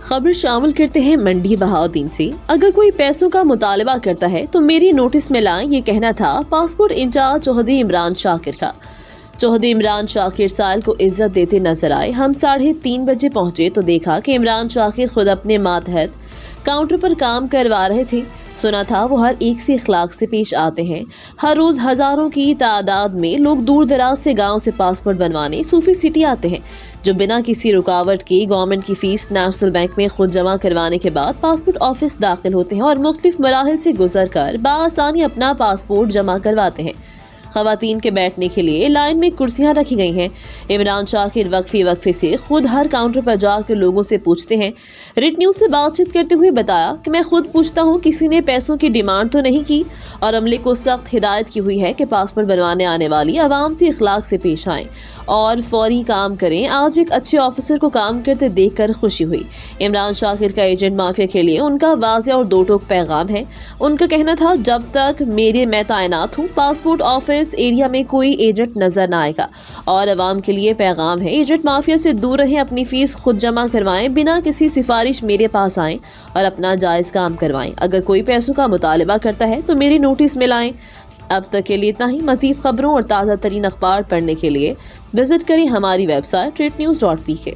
खबर शामिल करते हैं मंडी बहाउद्दीन से। अगर कोई पैसों का मुतालबा करता है तो मेरी नोटिस में लाएं, ये कहना था पासपोर्ट इंचार्ज चौधरी इमरान शाकिर का। चौधरी इमरान शाकिर साल को इज्जत देते नजर आए। हम 3:30 बजे पहुंचे तो देखा कि इमरान शाकिर खुद अपने मातहत काउंटर पर काम करवा रहे थे। सुना था वो हर एक से इखलाक से पेश आते हैं। हर रोज हजारों की तादाद में लोग दूर दराज से गांव से पासपोर्ट बनवाने सूफी सिटी आते हैं, जो बिना किसी रुकावट के गवर्नमेंट की फीस नेशनल बैंक में खुद जमा करवाने के बाद पासपोर्ट ऑफिस दाखिल होते हैं और मुख्तलिफ मराहिल से गुजर कर बाआसानी अपना पासपोर्ट जमा करवाते हैं। खवातीन के बैठने के लिए लाइन में कुर्सियां रखी गई हैं। इमरान शाकिर वक्फे से खुद हर काउंटर पर जाकर लोगों से पूछते हैं। रिट न्यूज़ से बातचीत करते हुए बताया कि मैं खुद पूछता हूं, किसी ने पैसों की डिमांड तो नहीं की और अमले को सख्त हिदायत की हुई है कि पासपोर्ट बनवाने आने वाली आवाम से इखलाक से पेश आएं और फौरी काम करें। आज एक अच्छे ऑफिसर को काम करते देखकर खुशी हुई। इमरान शाकिर का एजेंट माफिया के लिए उनका वाज़ेह और दो टोक पैगाम है। उनका कहना था, जब तक मैं तैनात हूँ पासपोर्ट ऑफिस एरिया में कोई एजेंट नजर ना आएगा। और अवाम के लिए पैगाम है, एजेंट माफिया से दूर रहें, अपनी फीस खुद जमा करवाएं, बिना किसी सिफारिश मेरे पास आएं और अपना जायज़ काम करवाएं। अगर कोई पैसों का मुतालबा करता है तो मेरी नोटिस में लाएं। अब तक के लिए इतना ही। मज़ीद खबरों और ताज़ा तरीन अखबार पढ़ने के लिए विजिट करें हमारी वेबसाइट rednews.pk।